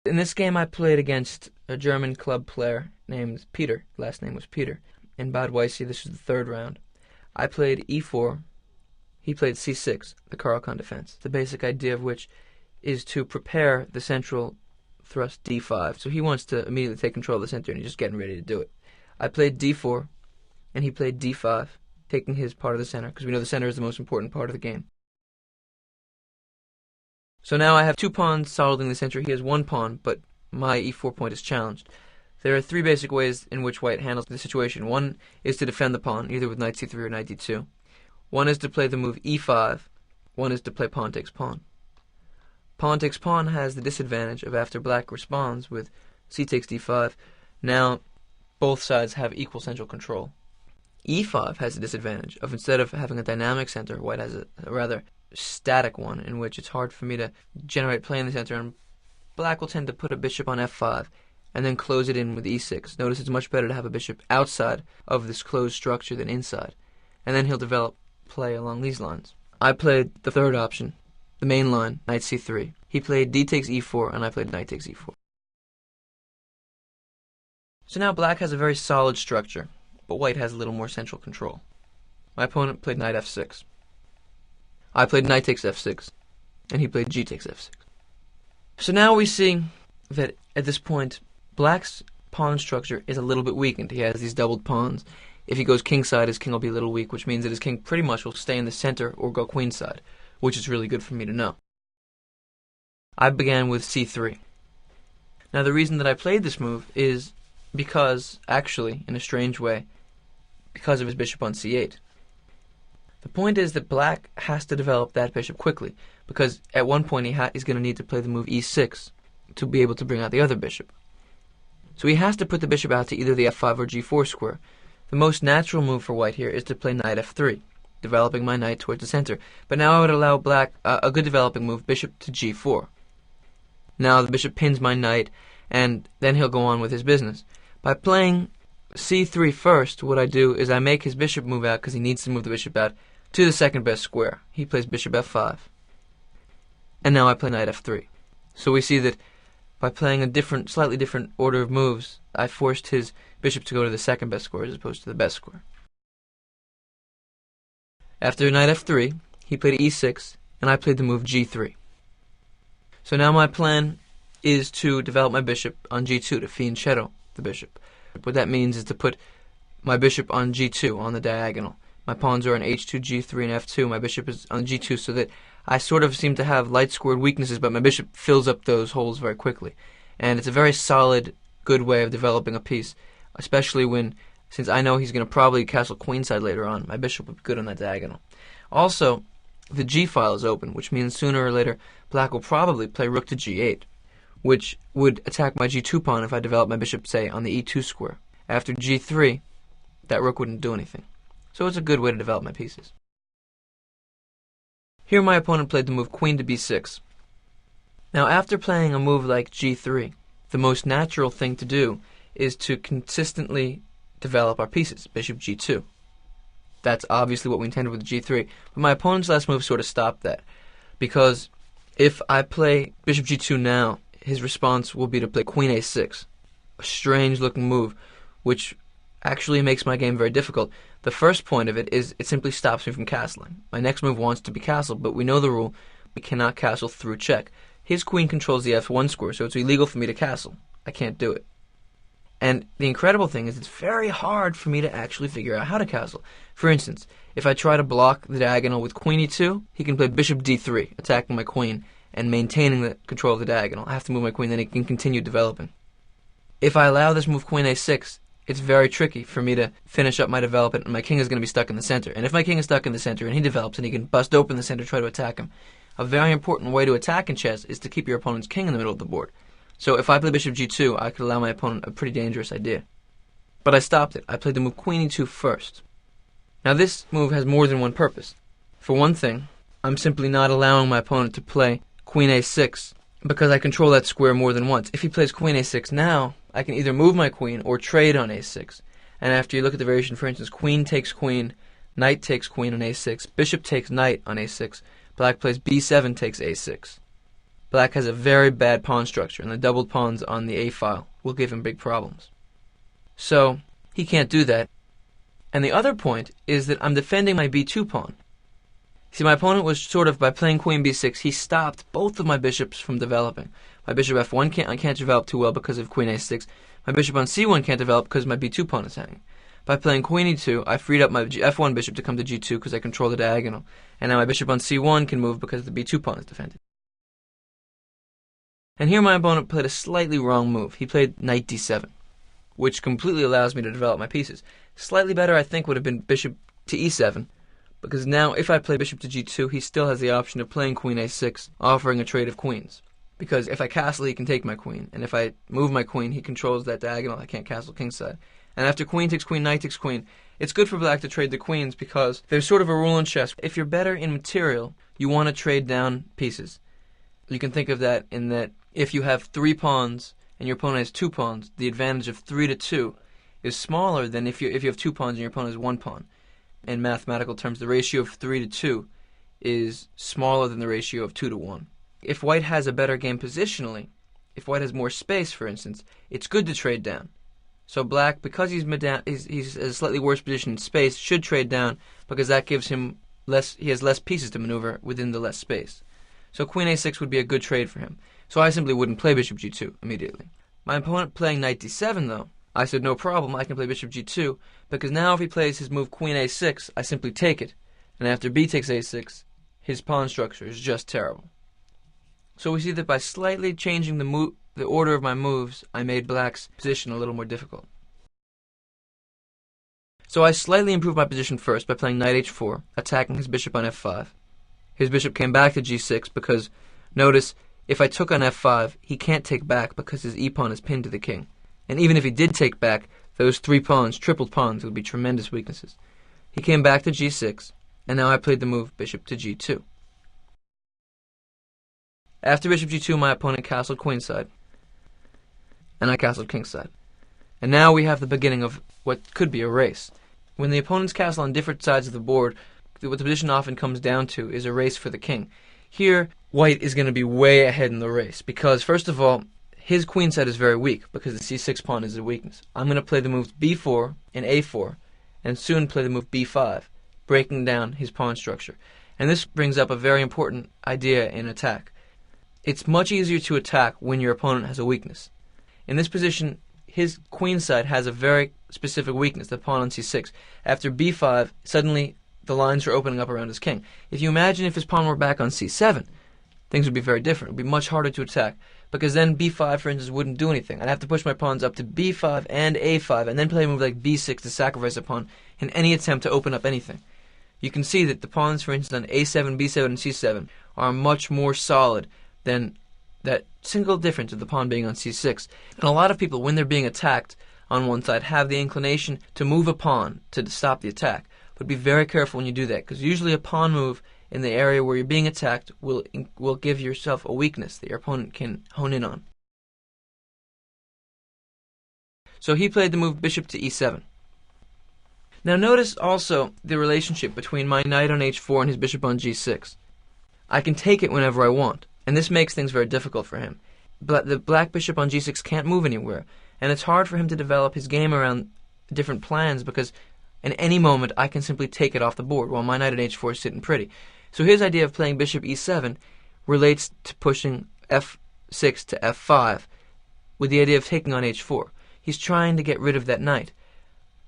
In this game I played against a German club player named Peter, last name was Peter. In Bad Weisse, this was the third round. I played e4, he played c6, the Carl defense, the basic idea of which is to prepare the central thrust d5. So he wants to immediately take control of the center and he's just getting ready to do it. I played d4 and he played d5, taking his part of the center, because we know the center is the most important part of the game. So now I have 2 pawns solidly in the center. He has 1 pawn, but my e4 point is challenged. There are 3 basic ways in which white handles the situation. One is to defend the pawn, either with knight c3 or knight d2. One is to play the move e5. One is to play pawn takes pawn. Pawn takes pawn has the disadvantage of, after black responds with c takes d5, now both sides have equal central control. e5 has the disadvantage of, instead of having a dynamic center, white has a rather static one, in which it's hard for me to generate play in the center, and black will tend to put a bishop on f5 and then close it in with e6. Notice it's much better to have a bishop outside of this closed structure than inside, and then he'll develop play along these lines. I played the third option, the main line, knight c3. He played d takes e4 and I played knight takes e4. So now black has a very solid structure, but white has a little more central control. My opponent played knight f6. I played knight takes f6, and he played g takes f6. So now we see that at this point, black's pawn structure is a little bit weakened. He has these doubled pawns. If he goes kingside, his king will be a little weak, which means that his king pretty much will stay in the center or go queenside, which is really good for me to know. I began with c3. Now the reason that I played this move is because, actually, in a strange way, because of his bishop on c8. The point is that black has to develop that bishop quickly, because at one point he's going to need to play the move e6 to be able to bring out the other bishop. So he has to put the bishop out to either the f5 or g4 square. The most natural move for white here is to play knight f3, developing my knight towards the center. But now I would allow black a good developing move, bishop to g4. Now the bishop pins my knight, and then he'll go on with his business. By playing c3 first, what I do is I make his bishop move out, because he needs to move the bishop out, to the second best square. He plays bishop f5. And now I play knight f3. So we see that by playing a slightly different order of moves, I forced his bishop to go to the second best square as opposed to the best square. After knight f3, he played e6, and I played the move g3. So now my plan is to develop my bishop on g2 to fianchetto the bishop. What that means is to put my bishop on g2 on the diagonal. My pawns are on h2, g3, and f2. My bishop is on g2, so that I sort of seem to have light squared weaknesses, but my bishop fills up those holes very quickly. And it's a very solid, good way of developing a piece, especially since I know he's going to probably castle queenside later on, my bishop will be good on that diagonal. Also, the g file is open, which means sooner or later black will probably play rook to g8, which would attack my g2 pawn if I develop my bishop, say, on the e2 square. After g3, that rook wouldn't do anything. So it's a good way to develop my pieces. Here my opponent played the move queen to b6. Now after playing a move like g3, the most natural thing to do is to consistently develop our pieces, bishop g2. That's obviously what we intended with g3, but my opponent's last move sort of stopped that, because if I play bishop g2 now, his response will be to play queen a6, a strange looking move, which actually makes my game very difficult. The first point of it is it simply stops me from castling. My next move wants to be castled, but we know the rule, we cannot castle through check. His queen controls the f1 square, so it's illegal for me to castle. I can't do it. And the incredible thing is it's very hard for me to actually figure out how to castle. For instance, if I try to block the diagonal with queen e2, he can play bishop d3, attacking my queen and maintaining the control of the diagonal. I have to move my queen, then it can continue developing. If I allow this move queen a6, it's very tricky for me to finish up my development, and my king is going to be stuck in the center. And if my king is stuck in the center and he develops and he can bust open the center, try to attack him, a very important way to attack in chess is to keep your opponent's king in the middle of the board. So if I play bishop g2, I could allow my opponent a pretty dangerous idea. But I stopped it. I played the move queen e2 first. Now this move has more than one purpose. For one thing, I'm simply not allowing my opponent to play queen a6 because I control that square more than once. If he plays queen a6 now, I can either move my queen or trade on a6. And after you look at the variation, for instance, queen takes queen, knight takes queen on a6, bishop takes knight on a6, black plays b7 takes a6. black has a very bad pawn structure, and the doubled pawns on the a file will give him big problems. So he can't do that. And the other point is that I'm defending my b2 pawn. See, my opponent was sort of, by playing queen b6, he stopped both of my bishops from developing. My bishop f1 can't develop too well because of queen a6. My bishop on c1 can't develop because my b2 pawn is hanging. By playing queen e2, I freed up my f1 bishop to come to g2 because I control the diagonal. And now my bishop on c1 can move because the b2 pawn is defended. And here my opponent played a slightly wrong move. He played knight d7, which completely allows me to develop my pieces. Slightly better, I think, would have been bishop to e7, because now if I play bishop to g2, he still has the option of playing queen a6, offering a trade of queens. Because if I castle, he can take my queen, and if I move my queen, he controls that diagonal. I can't castle kingside. And after queen takes queen, knight takes queen, it's good for black to trade the queens, because there's sort of a rule in chess. If you're better in material, you want to trade down pieces. You can think of that in that if you have 3 pawns and your opponent has 2 pawns, the advantage of 3 to 2 is smaller than if you have 2 pawns and your opponent has 1 pawn. In mathematical terms, the ratio of 3 to 2 is smaller than the ratio of 2 to 1. If white has a better game positionally, if white has more space, for instance, it's good to trade down. So black, because he's a slightly worse position in space, should trade down because that gives him he has less pieces to maneuver within the less space. So queen a6 would be a good trade for him. So I simply wouldn't play bishop g2 immediately. My opponent playing knight d7, though, I said no problem, I can play bishop g2, because now if he plays his move queen a6, I simply take it, and after b takes a6, his pawn structure is just terrible. So we see that by slightly changing the order of my moves, I made black's position a little more difficult. So I slightly improved my position first by playing knight h4, attacking his bishop on f5. His bishop came back to g6 because, notice, if I took on f5, he can't take back because his e-pawn is pinned to the king. And even if he did take back, those 3 pawns, tripled pawns, would be tremendous weaknesses. He came back to g6, and now I played the move bishop to g2. After bishop g2, my opponent castled queenside, and I castled kingside. And now we have the beginning of what could be a race. When the opponents castle on different sides of the board, what the position often comes down to is a race for the king. Here, white is going to be way ahead in the race, because first of all, his queenside is very weak, because the c6 pawn is a weakness. I'm going to play the moves b4 and a4, and soon play the move b5, breaking down his pawn structure. And this brings up a very important idea in attack. It's much easier to attack when your opponent has a weakness. In this position, his queenside has a very specific weakness, the pawn on c6. After b5, suddenly the lines are opening up around his king. If you imagine if his pawn were back on c7, things would be very different. It would be much harder to attack, because then b5, for instance, wouldn't do anything. I'd have to push my pawns up to b5 and a5, and then play a move like b6 to sacrifice a pawn in any attempt to open up anything. You can see that the pawns, for instance, on a7, b7, and c7 are much more solid than that single difference of the pawn being on c6. And a lot of people, when they're being attacked on one side, have the inclination to move a pawn to stop the attack. But be very careful when you do that, because usually a pawn move in the area where you're being attacked will give yourself a weakness that your opponent can hone in on. So he played the move bishop to e7. Now notice also the relationship between my knight on h4 and his bishop on g6. I can take it whenever I want, and this makes things very difficult for him. But the black bishop on g6 can't move anywhere, and it's hard for him to develop his game around different plans, because in any moment I can simply take it off the board while my knight on h4 is sitting pretty. So his idea of playing bishop e7 relates to pushing f6 to f5 with the idea of taking on h4. He's trying to get rid of that knight.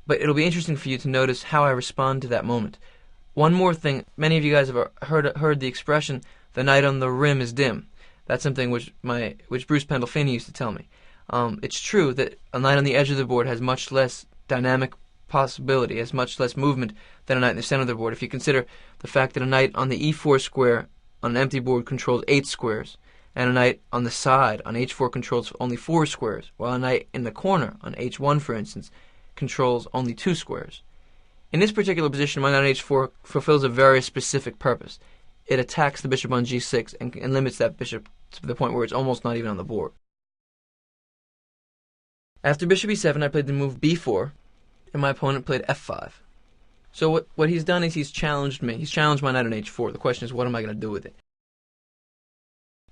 But it'll be interesting for you to notice how I respond to that moment. One more thing, many of you guys have heard the expression, the knight on the rim is dim. That's something which Bruce Pandolfini used to tell me. It's true that a knight on the edge of the board has much less dynamic possibility, has much less movement than a knight in the center of the board. If you consider the fact that a knight on the e4 square on an empty board controls 8 squares, and a knight on the side on h4 controls only 4 squares, while a knight in the corner on h1, for instance, controls only 2 squares. In this particular position, my knight on h4 fulfills a very specific purpose. It attacks the bishop on g6 and limits that bishop to the point where it's almost not even on the board. After bishop e7, I played the move b4, and my opponent played f5. So what he's done is he's challenged me. He's challenged my knight on h4. The question is, what am I going to do with it?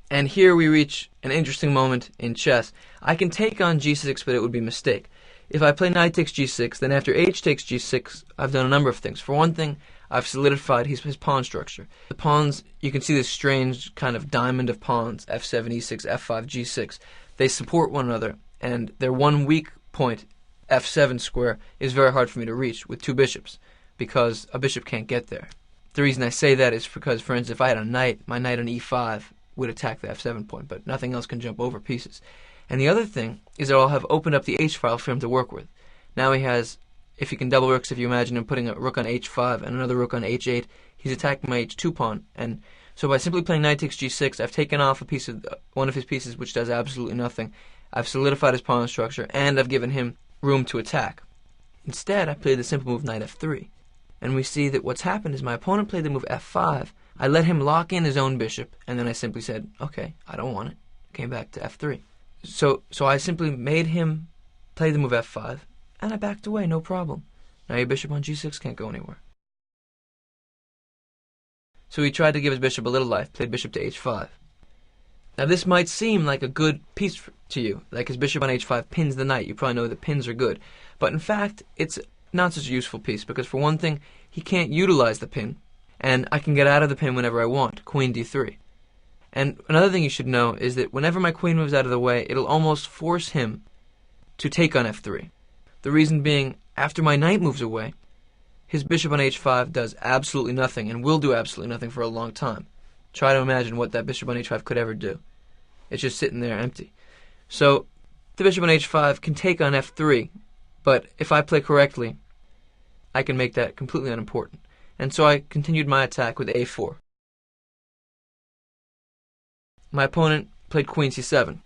And here we reach an interesting moment in chess. I can take on g6, but it would be a mistake. If I play knight takes g6, then after h takes g6, I've done a number of things. For one thing, I've solidified his pawn structure. The pawns, you can see this strange kind of diamond of pawns, f7, e6, f5, g6. They support one another, and their one weak point, f7 square, is very hard for me to reach with two bishops, because a bishop can't get there. The reason I say that is because, for instance, if I had a knight, my knight on e5 would attack the f7 point, but nothing else can jump over pieces. And the other thing is that I'll have opened up the h-file for him to work with. Now he has, if he can double rooks, if you imagine him putting a rook on h5 and another rook on h8, he's attacking my h2 pawn. And so by simply playing knight takes g6, I've taken off a piece of one of his pieces, which does absolutely nothing. I've solidified his pawn structure, and I've given him room to attack. Instead, I played the simple move knight f3. And we see that what's happened is my opponent played the move f5. I let him lock in his own bishop, and then I simply said, okay, I don't want it. Came back to f3. So I simply made him play the move f5, and I backed away, no problem. Now your bishop on g6 can't go anywhere. So he tried to give his bishop a little life, played bishop to h5. Now this might seem like a good piece to you, like his bishop on h5 pins the knight. You probably know that pins are good. But in fact, it's not such a useful piece, because for one thing, he can't utilize the pin, and I can get out of the pin whenever I want, queen d3. And another thing you should know is that whenever my queen moves out of the way, it'll almost force him to take on f3. The reason being, after my knight moves away, his bishop on h5 does absolutely nothing, and will do absolutely nothing for a long time. Try to imagine what that bishop on h5 could ever do. It's just sitting there empty. So the bishop on h5 can take on f3, but if I play correctly, I can make that completely unimportant. And so I continued my attack with a4. My opponent played queen c7,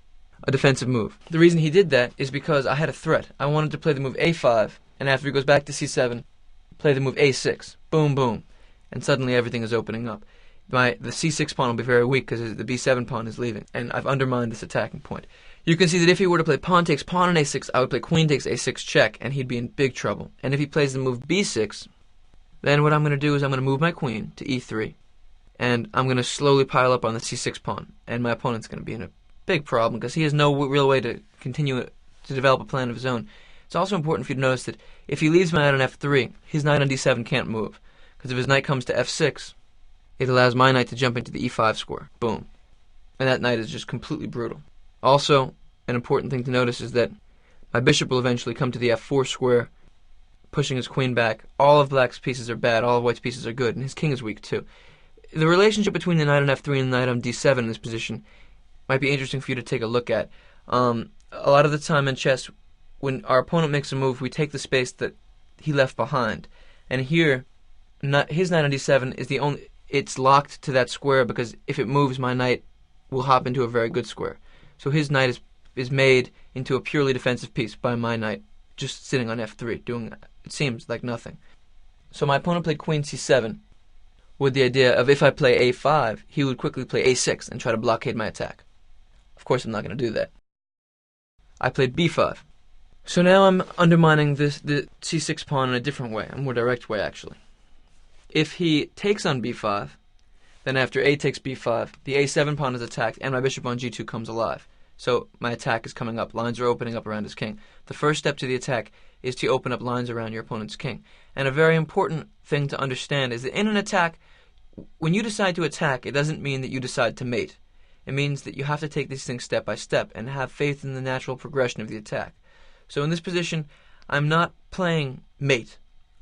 a defensive move. The reason he did that is because I had a threat. I wanted to play the move a5, and after he goes back to c7, play the move a6. Boom, boom. And suddenly everything is opening up. The c6 pawn will be very weak because the b7 pawn is leaving, and I've undermined this attacking point. You can see that if he were to play pawn takes pawn on a6, I would play queen takes a6 check, and he'd be in big trouble. And if he plays the move b6, then what I'm going to do is I'm going to move my queen to e3, and I'm going to slowly pile up on the c6 pawn, and my opponent's going to be in a big problem because he has no real way to continue to develop a plan of his own. It's also important for you to notice that if he leaves my knight on f3, his knight on d7 can't move, because if his knight comes to f6, it allows my knight to jump into the e5 square. Boom. And that knight is just completely brutal. Also, an important thing to notice is that my bishop will eventually come to the f4 square, pushing his queen back. All of black's pieces are bad, all of white's pieces are good, and his king is weak too. The relationship between the knight on f3 and the knight on d7 in this position might be interesting for you to take a look at. A lot of the time in chess, when our opponent makes a move, we take the space that he left behind. And here, his knight on d7 is the only... It's locked to that square because if it moves, my knight will hop into a very good square. So his knight is made into a purely defensive piece by my knight just sitting on f3, doing, it seems, like nothing. So my opponent played queen c7 with the idea of if I play a5, he would quickly play a6 and try to blockade my attack. Of course, I'm not going to do that. I played b5. So now I'm undermining the c6 pawn in a different way, a more direct way, actually. If he takes on b5, then after a takes b5, the a7 pawn is attacked and my bishop on g2 comes alive. So my attack is coming up. Lines are opening up around his king. The first step to the attack is to open up lines around your opponent's king. And a very important thing to understand is that in an attack, when you decide to attack, it doesn't mean that you decide to mate. It means that you have to take these things step by step and have faith in the natural progression of the attack. So in this position, I'm not playing mate.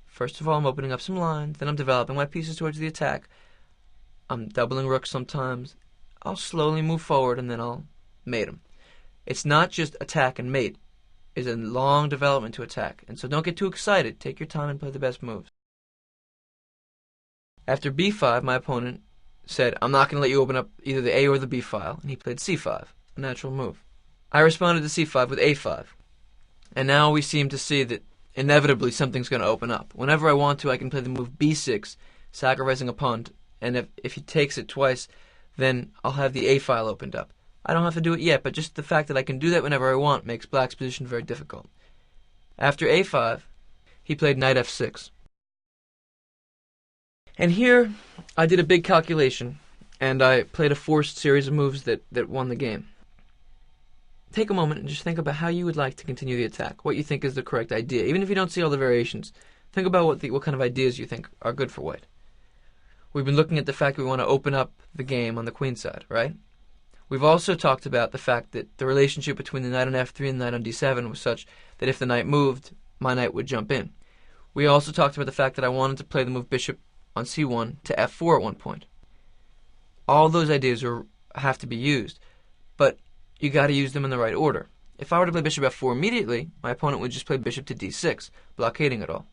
First of all, I'm opening up some lines, then I'm developing my pieces towards the attack. I'm doubling rooks sometimes. I'll slowly move forward and then I'll mate him. It's not just attack and mate. It's a long development to attack. And so don't get too excited. Take your time and play the best moves. After b5, my opponent said, I'm not going to let you open up either the a or the b file. And he played c5, a natural move. I responded to c5 with a5. And now we seem to see that inevitably something's going to open up. Whenever I want to, I can play the move b6, sacrificing a pawn, and if he takes it twice, then I'll have the a file opened up. I don't have to do it yet, but just the fact that I can do that whenever I want makes black's position very difficult. After a5, he played knight f6. And here, I did a big calculation, and I played a forced series of moves that won the game. Take a moment and just think about how you would like to continue the attack, what you think is the correct idea. Even if you don't see all the variations, think about what kind of ideas you think are good for white. We've been looking at the fact that we want to open up the game on the queen side, right? We've also talked about the fact that the relationship between the knight on f3 and the knight on d7 was such that if the knight moved, my knight would jump in. We also talked about the fact that I wanted to play the move bishop on c1 to f4 at one point. All those ideas have to be used, but you got to use them in the right order. If I were to play bishop f4 immediately, my opponent would just play bishop to d6, blockading it all.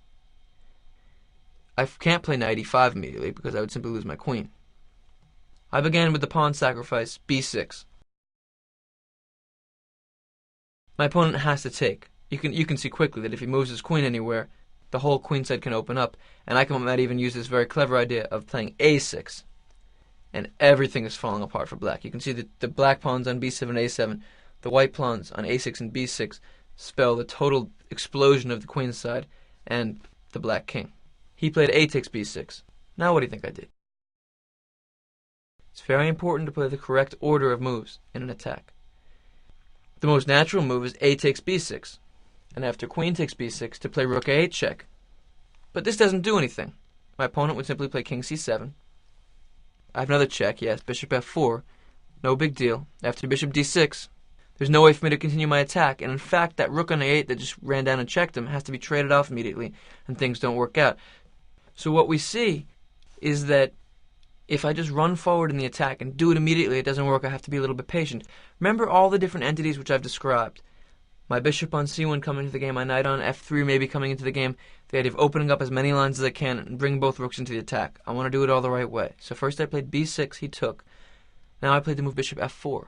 I can't play knight e5 immediately because I would simply lose my queen. I began with the pawn sacrifice b6. My opponent has to take. You can see quickly that if he moves his queen anywhere, the whole queen side can open up, and I might even use this very clever idea of playing a6. And everything is falling apart for black. You can see that the black pawns on b7 and a7, the white pawns on a6 and b6 spell the total explosion of the queen side and the black king. He played a takes b6. Now what do you think I did? It's very important to play the correct order of moves in an attack. The most natural move is a takes b6, and after queen takes b6 to play rook a8 check. But this doesn't do anything. My opponent would simply play king c7. I have another check, yes, bishop f4. No big deal. After bishop d6, there's no way for me to continue my attack, and in fact that rook on a8 that just ran down and checked him has to be traded off immediately, and things don't work out. So what we see is that if I just run forward in the attack and do it immediately, it doesn't work. I have to be a little bit patient. Remember all the different entities which I've described. My bishop on c1 coming into the game, my knight on f3 maybe coming into the game, the idea of opening up as many lines as I can and bring both rooks into the attack. I want to do it all the right way. So first I played b6, he took. Now I played the move bishop f4.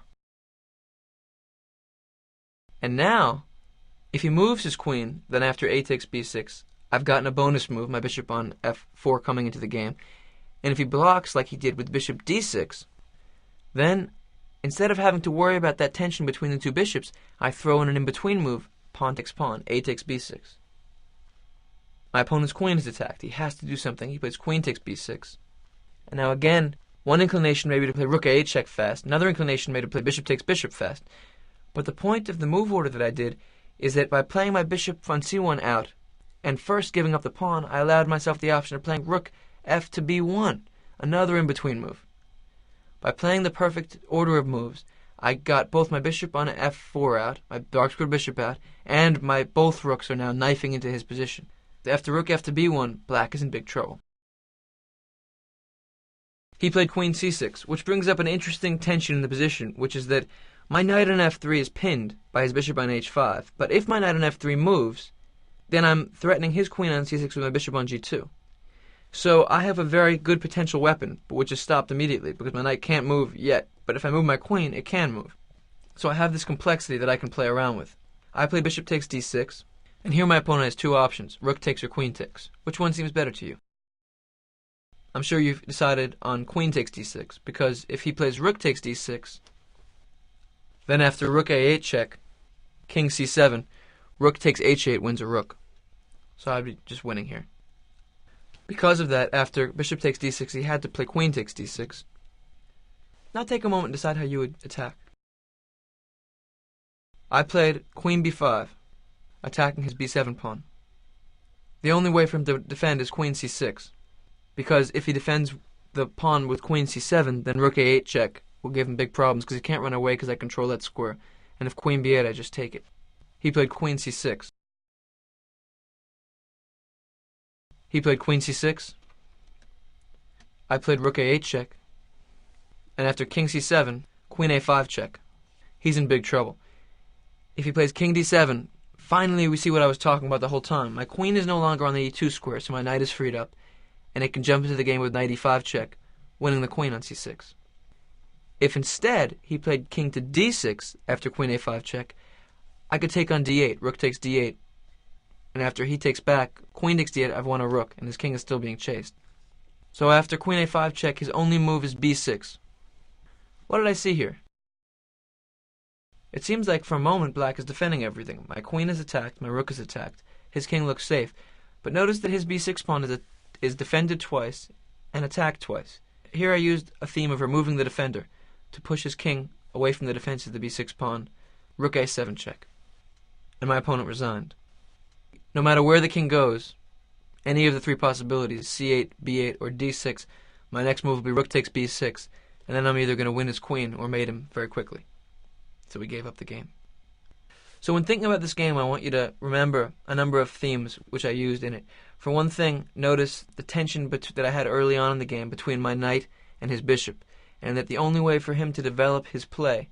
And now, if he moves his queen, then after a takes b6, I've gotten a bonus move, my bishop on f4 coming into the game. And if he blocks like he did with bishop d6, then instead of having to worry about that tension between the two bishops, I throw in an in-between move, pawn takes pawn, a takes b6. My opponent's queen is attacked. He has to do something. He plays queen takes b6. And now again, one inclination may be to play rook a8 check fast, another inclination may be to play bishop takes bishop fast. But the point of the move order that I did is that by playing my bishop on c1 out, and first giving up the pawn, I allowed myself the option of playing rook f to b1, another in-between move. By playing the perfect order of moves, I got both my bishop on f4 out, my dark-squared bishop out, and my both rooks are now knifing into his position. After rook f to b1, black is in big trouble. He played queen c6, which brings up an interesting tension in the position, which is that my knight on f3 is pinned by his bishop on h5, but if my knight on f3 moves, then I'm threatening his queen on c6 with my bishop on g2. So I have a very good potential weapon, but which is stopped immediately because my knight can't move yet. But if I move my queen, it can move. So I have this complexity that I can play around with. I play bishop takes d6, and here my opponent has two options, rook takes or queen takes. Which one seems better to you? I'm sure you've decided on queen takes d6, because if he plays rook takes d6, then after rook a8 check, king c7, rook takes h8 wins a rook. So I'd be just winning here. Because of that, after bishop takes d6, he had to play queen takes d6. Now take a moment and decide how you would attack. I played queen b5, attacking his b7 pawn. The only way for him to defend is queen c6, because if he defends the pawn with queen c7, then rook a8 check will give him big problems because he can't run away because I control that square. And if queen b8, I just take it. He played queen c6. He played queen c6. I played rook a8 check. And after king c7, queen a5 check. He's in big trouble. If he plays king d7, finally we see what I was talking about the whole time. My queen is no longer on the e2 square, so my knight is freed up, and it can jump into the game with knight e5 check, winning the queen on c6. If instead he played king to d6 after queen a5 check, I could take on d8, rook takes d8, and after he takes back, queen takes d8, I've won a rook, and his king is still being chased. So after queen a5 check, his only move is b6. What did I see here? It seems like for a moment black is defending everything. My queen is attacked, my rook is attacked, his king looks safe. But notice that his b6 pawn is defended twice and attacked twice. Here I used a theme of removing the defender to push his king away from the defense of the b6 pawn, rook a7 check. And my opponent resigned. No matter where the king goes, any of the three possibilities, c8, b8, or d6, my next move will be rook takes b6, and then I'm either going to win his queen or mate him very quickly. So we gave up the game. So when thinking about this game, I want you to remember a number of themes which I used in it. For one thing, notice the tension that I had early on in the game between my knight and his bishop, and that the only way for him to develop his play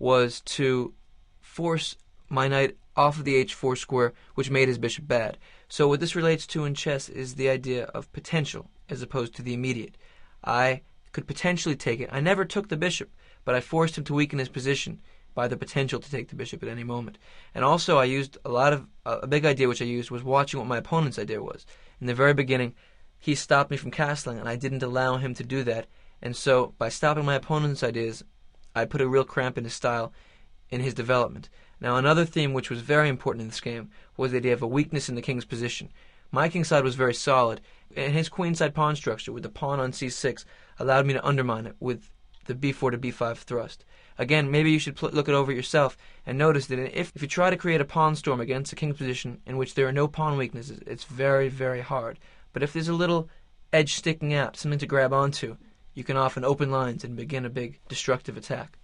was to force my knight off of the h4 square, which made his bishop bad. So what this relates to in chess is the idea of potential as opposed to the immediate. I could potentially take it. I never took the bishop, but I forced him to weaken his position by the potential to take the bishop at any moment. And also I used a big idea which I used was watching what my opponent's idea was. In the very beginning, he stopped me from castling, and I didn't allow him to do that. And so by stopping my opponent's ideas, I put a real cramp in his style, in his development. Now another theme which was very important in this game was the idea of a weakness in the king's position. My king's side was very solid, and his queenside pawn structure with the pawn on c6 allowed me to undermine it with the b4 to b5 thrust. Again, maybe you should look it over yourself and notice that if you try to create a pawn storm against a king's position in which there are no pawn weaknesses, it's very, very hard. But if there's a little edge sticking out, something to grab onto, you can often open lines and begin a big destructive attack.